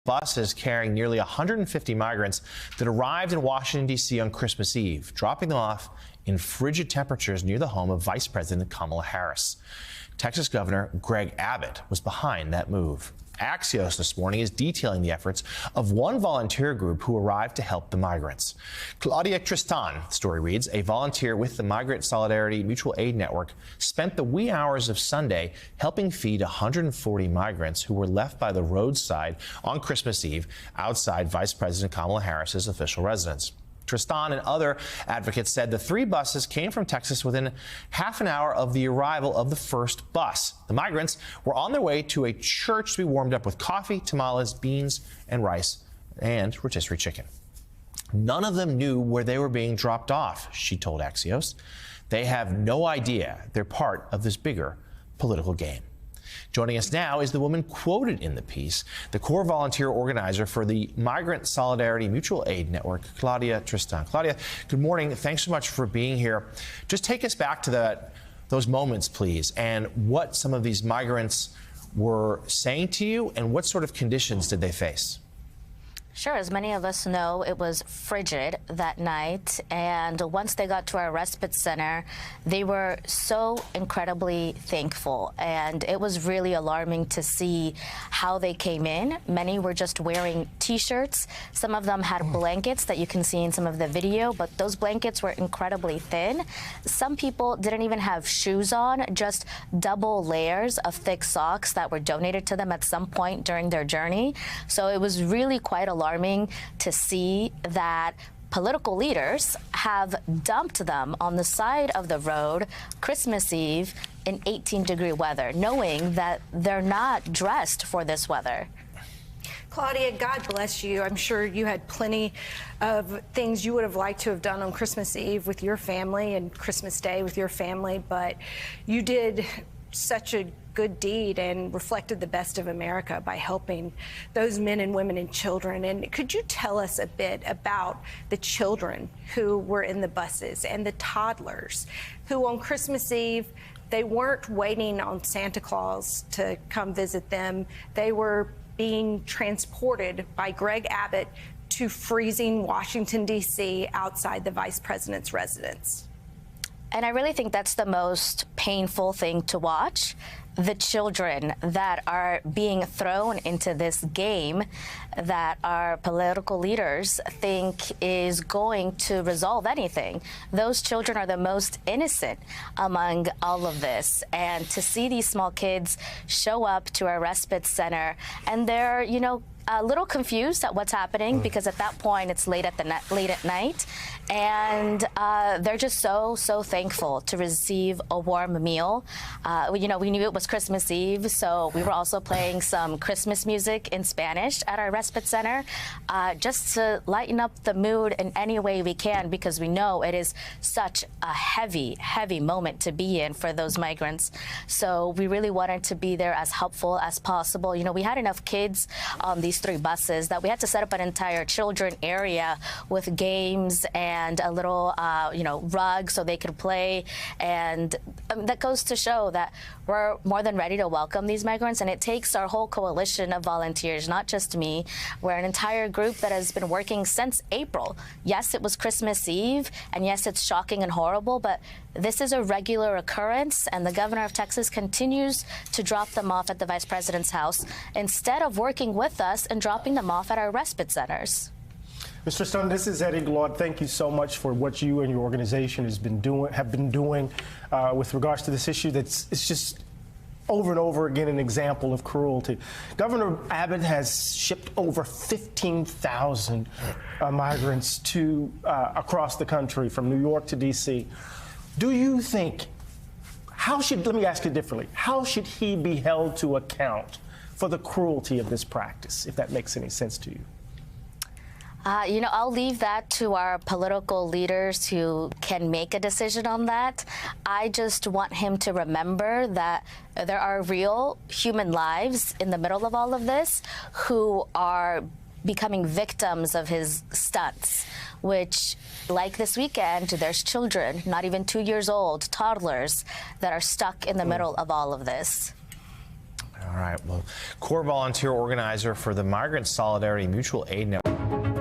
Buses carrying nearly 150 migrants that arrived in Washington, D.C. on Christmas Eve, dropping them off in frigid temperatures near the home of Vice President Kamala Harris. Texas Governor Greg Abbott was behind that move. Axios this morning is detailing the efforts of one volunteer group who arrived to help the migrants. Claudia Tristan, the story reads, a volunteer with the Migrant Solidarity Mutual Aid Network, spent the wee hours of Sunday helping feed 140 migrants who were left by the roadside on Christmas Eve outside Vice President Kamala Harris's official residence. Tristan and other advocates said the three buses came from Texas within half an hour of the arrival of the first bus. The migrants were on their way to a church to be warmed up with coffee, tamales, beans, and rice, and rotisserie chicken. None of them knew where they were being dropped off, she told Axios. They have no idea they're part of this bigger political game. Joining us now is the woman quoted in the piece, the core volunteer organizer for the Migrant Solidarity Mutual Aid Network, Claudia Tristan. Claudia, good morning. Thanks so much for being here. Just take us back to those moments, please, and what some of these migrants were saying to you and what sort of conditions did they face? Sure. As many of us know, it was frigid that night. And once they got to our respite center, they were so incredibly thankful. And it was really alarming to see how they came in. Many were just wearing T-shirts. Some of them had blankets that you can see in some of the video, but those blankets were incredibly thin. Some people didn't even have shoes on, just double layers of thick socks that were donated to them at some point during their journey. So it was really quite alarming to see that political leaders have dumped them on the side of the road Christmas Eve in 18-degree weather, knowing that they're not dressed for this weather. Claudia, God bless you. I'm sure you had plenty of things you would have liked to have done on Christmas Eve with your family and Christmas Day with your family, but you did such a good deed and reflected the best of America by helping those men and women and children. And could you tell us a bit about the children who were in the buses and the toddlers who on Christmas Eve, they weren't waiting on Santa Claus to come visit them. They were being transported by Greg Abbott to freezing Washington, D.C. outside the vice president's residence. And I really think that's the most painful thing to watch. The children that are being thrown into this game that our political leaders think is going to resolve anything. Those children are the most innocent among all of this. And to see these small kids show up to our respite center and they're, a little confused at what's happening because at that point it's late at night, and they're just so thankful to receive a warm meal. We knew it was Christmas Eve, so we were also playing some Christmas music in Spanish at our respite center, just to lighten up the mood in any way we can, because we know it is such a heavy moment to be in for those migrants. So we really wanted to be there as helpful as possible. We had enough kids on these three buses that we had to set up an entire children area with games and a little, rug so they could play. And that goes to show that we're more than ready to welcome these migrants. And it takes our whole coalition of volunteers, not just me. We're an entire group that has been working since April. Yes, it was Christmas Eve, and yes, it's shocking and horrible, but this is a regular occurrence, and the governor of Texas continues to drop them off at the vice president's house instead of working with us and dropping them off at our respite centers. Mr. Stone, this is Eddie Glaude. Thank you so much for what you and your organization have been doing with regards to this issue. It's just over and over again an example of cruelty. Governor Abbott has shipped over 15,000 migrants to across the country from New York to D.C. Do you think, let me ask it differently, how should he be held to account for the cruelty of this practice, if that makes any sense to you? I'll leave that to our political leaders who can make a decision on that. I just want him to remember that there are real human lives in the middle of all of this who are becoming victims of his stunts, which, like this weekend, there's children, not even 2 years old, toddlers, that are stuck in the middle of all of this. All right. Well, core volunteer organizer for the Migrant Solidarity Mutual Aid Network.